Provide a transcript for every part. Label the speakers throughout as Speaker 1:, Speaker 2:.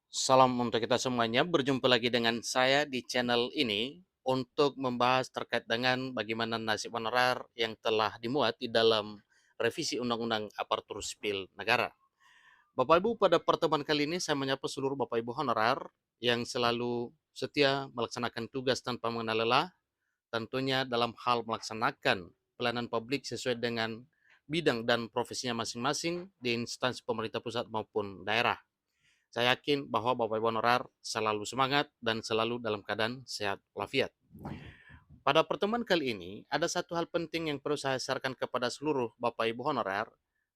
Speaker 1: Salam untuk kita semuanya, berjumpa lagi dengan saya di channel ini untuk membahas terkait dengan bagaimana nasib honorer yang telah dimuat di dalam revisi Undang-Undang Aparatur Sipil Negara. Bapak Ibu, pada pertemuan kali ini saya menyapa seluruh Bapak Ibu honorer yang selalu setia melaksanakan tugas tanpa mengenal lelah, tentunya dalam hal melaksanakan pelayanan publik sesuai dengan bidang dan profesinya masing-masing di instansi pemerintah pusat maupun daerah. Saya yakin bahwa Bapak Ibu honorer selalu semangat dan selalu dalam keadaan sehat walafiat. Pada pertemuan kali ini, ada satu hal penting yang perlu saya sarankan kepada seluruh Bapak Ibu honorer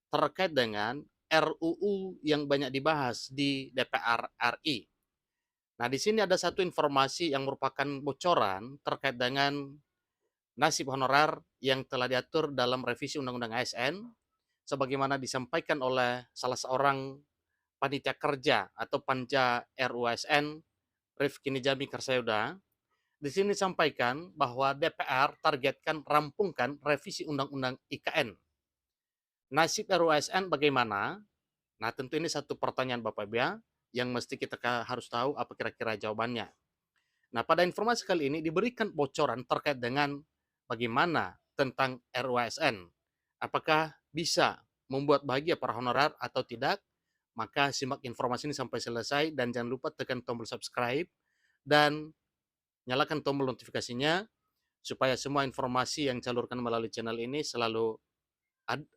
Speaker 1: terkait dengan RUU yang banyak dibahas di DPR RI. Nah, di sini ada satu informasi yang merupakan bocoran terkait dengan nasib honorer yang telah diatur dalam revisi Undang-Undang ASN sebagaimana disampaikan oleh salah seorang panitia kerja atau panja RUASN Rifki Nijami Karsayuda. Di sini disampaikan bahwa DPR targetkan rampungkan revisi Undang-Undang IKN. Nasib RUASN bagaimana? Nah, tentu ini satu pertanyaan Bapak Ibu ya, yang mesti kita harus tahu apa kira-kira jawabannya. Nah, pada informasi kali ini diberikan bocoran terkait dengan bagaimana tentang RUASN. Apakah bisa membuat bahagia para honorer atau tidak? Maka simak informasi ini sampai selesai dan jangan lupa tekan tombol subscribe dan nyalakan tombol notifikasinya supaya semua informasi yang calurkan melalui channel ini selalu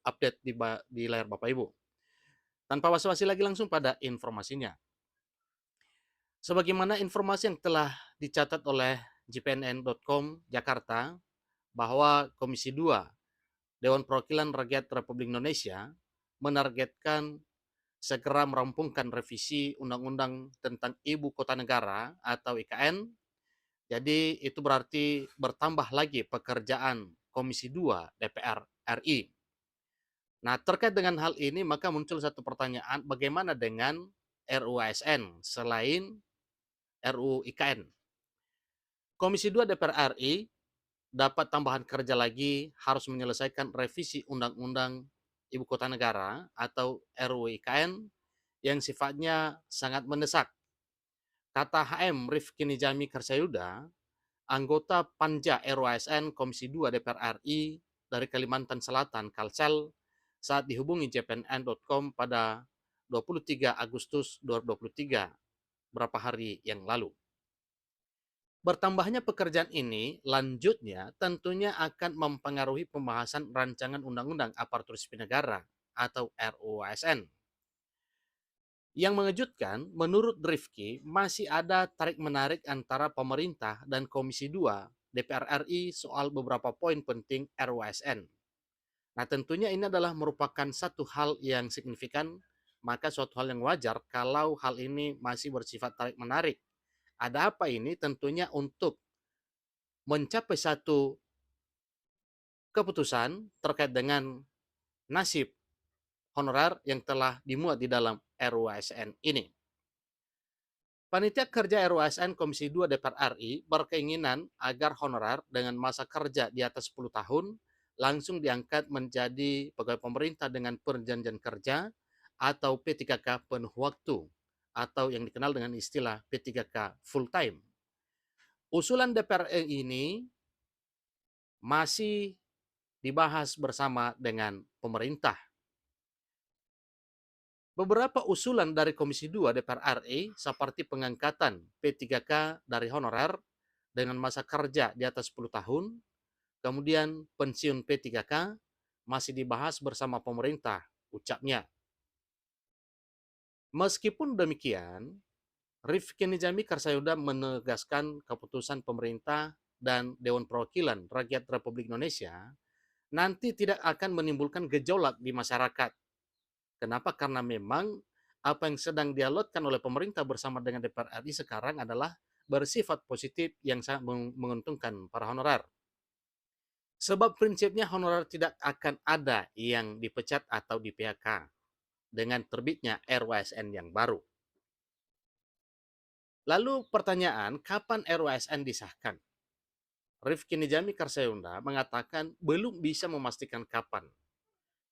Speaker 1: update di layar Bapak Ibu. Tanpa basa-basi lagi langsung pada informasinya. Sebagaimana informasi yang telah dicatat oleh jpnn.com Jakarta bahwa Komisi 2 Dewan Perwakilan Rakyat Republik Indonesia menargetkan segera merampungkan revisi Undang-Undang tentang Ibu Kota Negara atau IKN. Jadi itu berarti bertambah lagi pekerjaan Komisi 2 DPR RI. Nah, terkait dengan hal ini maka muncul satu pertanyaan, bagaimana dengan RUU ASN selain RUU IKN? Komisi 2 DPR RI dapat tambahan kerja lagi harus menyelesaikan revisi Undang-Undang Ibu Kota Negara atau RUU IKN yang sifatnya sangat mendesak. Kata HM Rifki Nijami Karsayuda, anggota Panja RUASN Komisi 2 DPR RI dari Kalimantan Selatan, Kalsel, saat dihubungi jpnn.com pada 23 Agustus 2023, beberapa hari yang lalu. Bertambahnya pekerjaan ini, lanjutnya tentunya akan mempengaruhi pembahasan rancangan Undang-Undang Aparatur Sipil Negara atau RUASN. Yang mengejutkan, menurut Rifki, masih ada tarik-menarik antara pemerintah dan Komisi 2 DPR RI soal beberapa poin penting RUASN. Nah, tentunya ini adalah merupakan satu hal yang signifikan, maka suatu hal yang wajar kalau hal ini masih bersifat tarik-menarik. Ada apa ini? Tentunya untuk mencapai satu keputusan terkait dengan nasib honorer yang telah dimuat di dalam RUASN ini. Panitia Kerja RUASN Komisi 2 DPR RI berkeinginan agar honorer dengan masa kerja di atas 10 tahun langsung diangkat menjadi pegawai pemerintah dengan perjanjian kerja atau P3K penuh waktu atau yang dikenal dengan istilah P3K full time. Usulan DPR RI ini masih dibahas bersama dengan pemerintah. Beberapa usulan dari Komisi 2 DPR RI seperti pengangkatan P3K dari honorer dengan masa kerja di atas 10 tahun, kemudian pensiun P3K masih dibahas bersama pemerintah, ucapnya. Meskipun demikian, Rifki Nijami Karsayuda menegaskan keputusan pemerintah dan Dewan Perwakilan Rakyat Republik Indonesia nanti tidak akan menimbulkan gejolak di masyarakat. Kenapa? Karena memang apa yang sedang dialogkan oleh pemerintah bersama dengan DPR RI sekarang adalah bersifat positif yang sangat menguntungkan para honorer. Sebab prinsipnya honorer tidak akan ada yang dipecat atau di PHK dengan terbitnya RUASN yang baru. Lalu pertanyaan, kapan RUASN disahkan? Rifki Nijami Karsayuda mengatakan belum bisa memastikan kapan.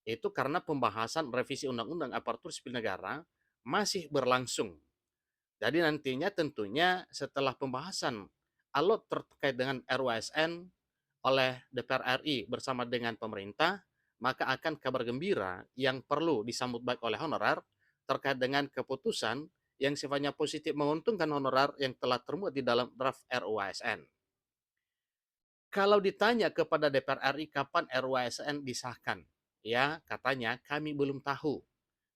Speaker 1: Itu karena pembahasan revisi Undang-Undang Aparatur Sipil Negara masih berlangsung. Jadi nantinya tentunya setelah pembahasan alot terkait dengan RUASN oleh DPR RI bersama dengan pemerintah, maka akan kabar gembira yang perlu disambut baik oleh honorer terkait dengan keputusan yang sifatnya positif menguntungkan honorer yang telah termuat di dalam draft RUASN. Kalau ditanya kepada DPR RI kapan RUASN disahkan, ya katanya kami belum tahu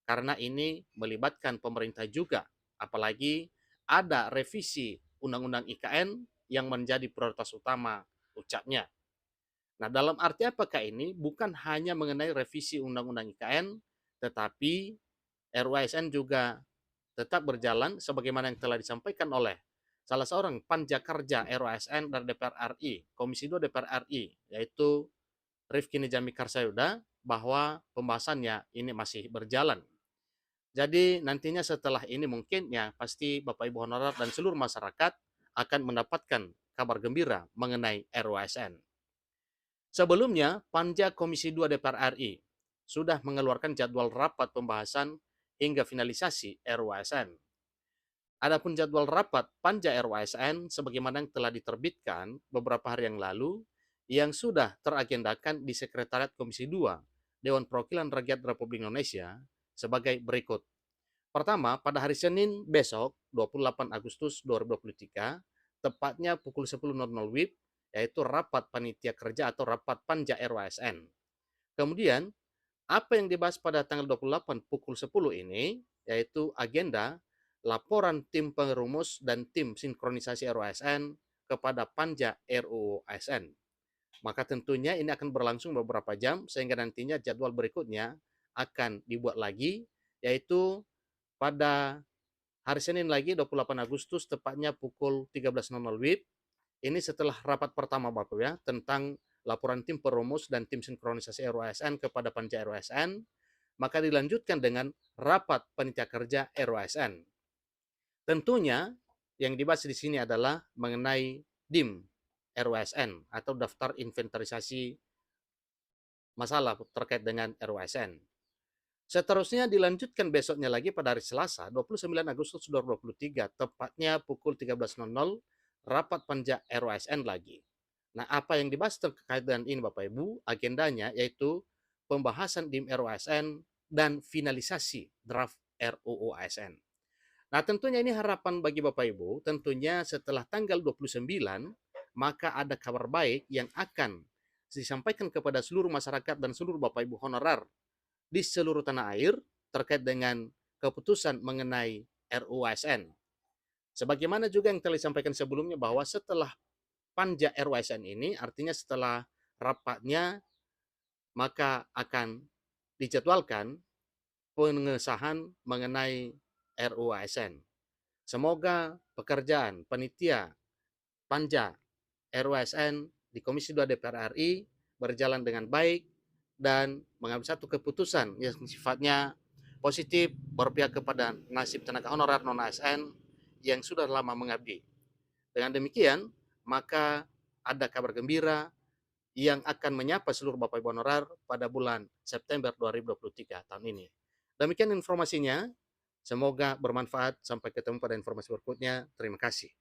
Speaker 1: karena ini melibatkan pemerintah juga, apalagi ada revisi Undang-Undang IKN yang menjadi prioritas utama ucapnya. Nah, dalam arti apakah ini? Bukan hanya mengenai revisi Undang-Undang IKN, tetapi RUASN juga tetap berjalan sebagaimana yang telah disampaikan oleh salah seorang panja kerja RUASN dari DPR RI, Komisi 2 DPR RI, yaitu Rifki Nijami Karsayuda, bahwa pembahasannya ini masih berjalan. Jadi nantinya setelah ini mungkin ya pasti Bapak Ibu honorer dan seluruh masyarakat akan mendapatkan kabar gembira mengenai RUASN. Sebelumnya, Panja Komisi 2 DPR RI sudah mengeluarkan jadwal rapat pembahasan hingga finalisasi RUASN. Adapun jadwal rapat Panja RUASN sebagaimana yang telah diterbitkan beberapa hari yang lalu yang sudah teragendakan di Sekretariat Komisi 2 Dewan Perwakilan Rakyat Republik Indonesia sebagai berikut. Pertama, pada hari Senin besok, 28 Agustus 2023, tepatnya pukul 10.00 WIB, yaitu rapat panitia kerja atau rapat panja RWSN. Kemudian, apa yang dibahas pada tanggal 28 pukul 10 ini, yaitu agenda laporan tim pengerumus dan tim sinkronisasi RWSN kepada panja RUU ASN. Maka tentunya ini akan berlangsung beberapa jam, sehingga nantinya jadwal berikutnya akan dibuat lagi, yaitu pada hari Senin lagi 28 Agustus tepatnya pukul 13.00 WIB. Ini setelah rapat pertama Bapak ya tentang laporan tim perumus dan tim sinkronisasi RUASN kepada panja RUASN, maka dilanjutkan dengan rapat panitia kerja RUASN. Tentunya yang dibahas di sini adalah mengenai DIM RUASN atau daftar inventarisasi masalah terkait dengan RUASN. Seterusnya dilanjutkan besoknya lagi pada hari Selasa 29 Agustus 2023 tepatnya pukul 13.00 rapat panja RUASN lagi. Nah, apa yang dibahas terkait dengan ini Bapak Ibu? Agendanya yaitu pembahasan DIM RUASN dan finalisasi draft RUU ASN. Nah, tentunya ini harapan bagi Bapak Ibu, tentunya setelah tanggal 29 maka ada kabar baik yang akan disampaikan kepada seluruh masyarakat dan seluruh Bapak Ibu honorer di seluruh tanah air terkait dengan keputusan mengenai RUU ASN. Sebagaimana juga yang telah disampaikan sebelumnya bahwa setelah panja RUU ASN ini, artinya setelah rapatnya, maka akan dijadwalkan pengesahan mengenai RUU ASN. Semoga pekerjaan panitia panja RUU ASN di Komisi 2 DPR RI berjalan dengan baik dan mengambil satu keputusan yang sifatnya positif berpihak kepada nasib tenaga honorer non-ASN yang sudah lama mengabdi. Dengan demikian, maka ada kabar gembira yang akan menyapa seluruh Bapak Ibu honorer pada bulan September 2023 tahun ini. Demikian informasinya, semoga bermanfaat. Sampai ketemu pada informasi berikutnya. Terima kasih.